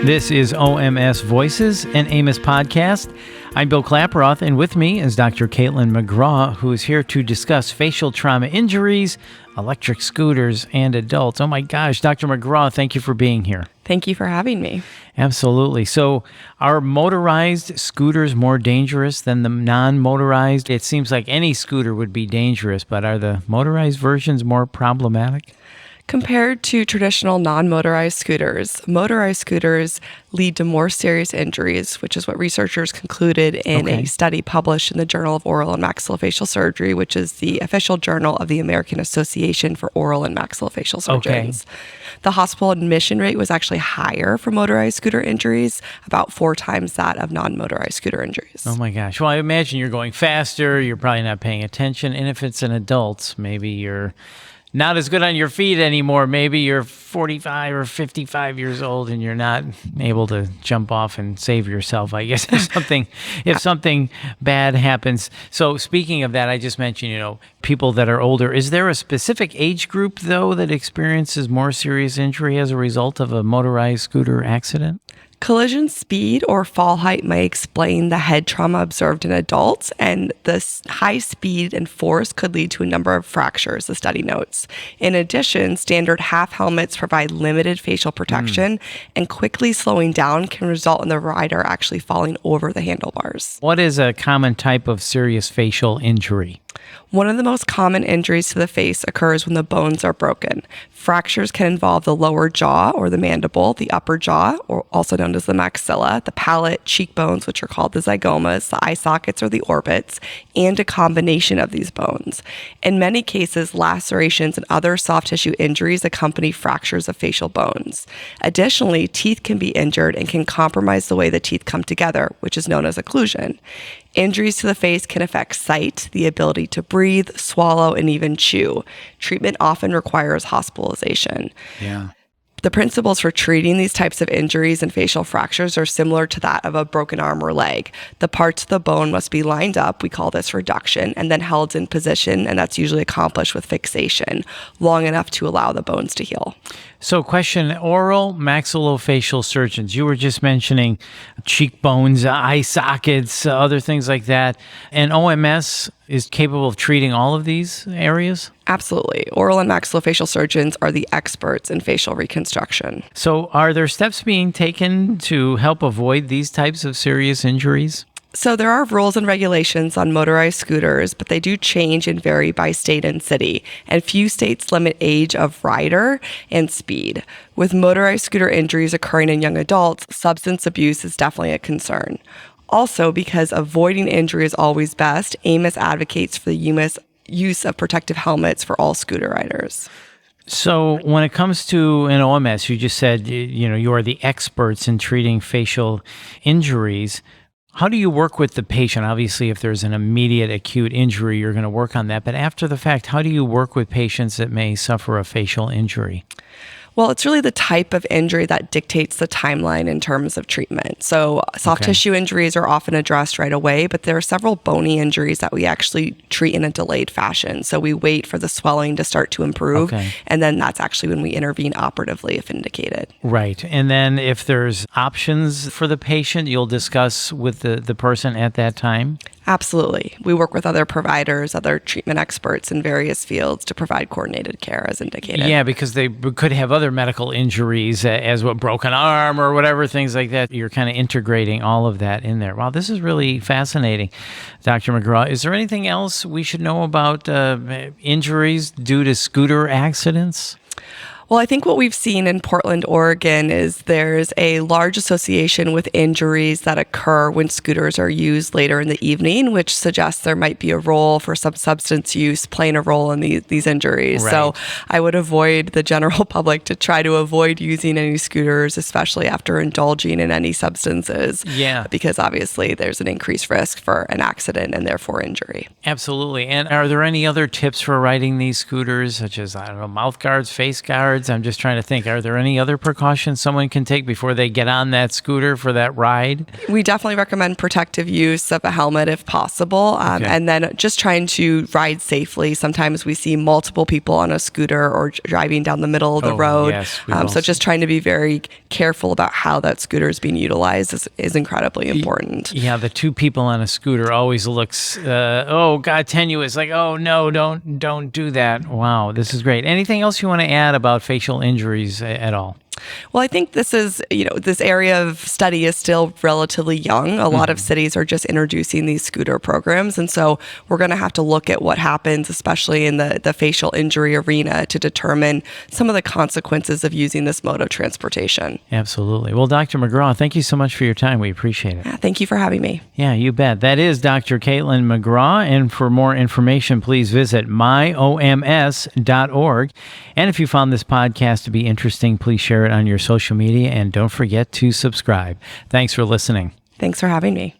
This is OMS Voices, an Amos podcast. I'm Bill Klaproth, and with me is Dr. Caitlin Magraw, who is here to discuss facial trauma injuries, electric scooters, and adults. Oh my gosh, Dr. Magraw, thank you for being here. Thank you for having me. Absolutely. So are motorized scooters more dangerous than the non-motorized? It seems like any scooter would be dangerous, but are the motorized versions more problematic? Compared to traditional non-motorized scooters, motorized scooters lead to more serious injuries, which is what researchers concluded in a study published in the Journal of Oral and Maxillofacial Surgery, which is the official journal of the American Association for Oral and Maxillofacial Surgeons. The hospital admission rate was actually higher for motorized scooter injuries, about 4 times that of non-motorized scooter injuries. Oh my gosh. Well, I imagine you're going faster, you're probably not paying attention, and if it's an adult, maybe you're not as good on your feet anymore. Maybe you're 45 or 55 years old and you're not able to jump off and save yourself, I guess, if something bad happens. So speaking of that, I just mentioned, people that are older. Is there a specific age group, though, that experiences more serious injury as a result of a motorized scooter accident? Collision speed or fall height may explain the head trauma observed in adults, and this high speed and force could lead to a number of fractures, the study notes. In addition, standard half helmets provide limited facial protection, and quickly slowing down can result in the rider actually falling over the handlebars. What is a common type of serious facial injury? One of the most common injuries to the face occurs when the bones are broken. Fractures can involve the lower jaw or the mandible, the upper jaw, or also known as the maxilla, the palate, cheekbones, which are called the zygomas, the eye sockets or the orbits, and a combination of these bones. In many cases, lacerations and other soft tissue injuries accompany fractures of facial bones. Additionally, teeth can be injured and can compromise the way the teeth come together, which is known as occlusion. Injuries to the face can affect sight, the ability to breathe, swallow, and even chew. Treatment often requires hospitalization. Yeah. The principles for treating these types of injuries and facial fractures are similar to that of a broken arm or leg. The parts of the bone must be lined up, we call this reduction, and then held in position, and that's usually accomplished with fixation, long enough to allow the bones to heal. So question, oral maxillofacial surgeons, you were just mentioning cheekbones, eye sockets, other things like that, and OMS is capable of treating all of these areas? Absolutely. Oral and maxillofacial surgeons are the experts in facial reconstruction. So are there steps being taken to help avoid these types of serious injuries? So there are rules and regulations on motorized scooters, but they do change and vary by state and city. And few states limit age of rider and speed. With motorized scooter injuries occurring in young adults, substance abuse is definitely a concern. Also, because avoiding injury is always best, Amos advocates for the use of protective helmets for all scooter riders. So when it comes to an OMS, you just said, you are the experts in treating facial injuries. How do you work with the patient? Obviously, if there's an immediate acute injury, you're going to work on that. But after the fact, how do you work with patients that may suffer a facial injury? Well, it's really the type of injury that dictates the timeline in terms of treatment. So soft tissue injuries are often addressed right away, but there are several bony injuries that we actually treat in a delayed fashion. So we wait for the swelling to start to improve, and then that's actually when we intervene operatively if indicated. Right. And then if there's options for the patient, you'll discuss with the person at that time? Absolutely. We work with other providers, other treatment experts in various fields to provide coordinated care as indicated. Yeah, because they could have other medical injuries as a broken arm or whatever, things like that. You're kind of integrating all of that in there. Wow, this is really fascinating. Dr. Magraw, is there anything else we should know about injuries due to scooter accidents? Well, I think what we've seen in Portland, Oregon is there's a large association with injuries that occur when scooters are used later in the evening, which suggests there might be a role for some substance use playing a role in these injuries. Right. So I would avoid the general public to try to avoid using any scooters, especially after indulging in any substances. Yeah. Because obviously there's an increased risk for an accident and therefore injury. Absolutely. And are there any other tips for riding these scooters, such as, mouth guards, face guards? guards. I'm just trying to think, are there any other precautions someone can take before they get on that scooter for that ride? We definitely recommend protective use of a helmet if possible, and then just trying to ride safely. Sometimes we see multiple people on a scooter or driving down the middle of the road. Yes, so just trying to be very careful about how that scooter is being utilized is incredibly important. Yeah, the two people on a scooter always looks, tenuous. Like, oh no, don't do that. Wow, this is great. Anything else you want to add about facial injuries at all? Well, I think this area of study is still relatively young. A lot of cities are just introducing these scooter programs. And so we're going to have to look at what happens, especially in the facial injury arena, to determine some of the consequences of using this mode of transportation. Absolutely. Well, Dr. Magraw, thank you so much for your time. We appreciate it. Yeah, thank you for having me. Yeah, you bet. That is Dr. Caitlin Magraw. And for more information, please visit myoms.org. And if you found this podcast to be interesting, please share it on your social media, and don't forget to subscribe. Thanks for listening. Thanks for having me.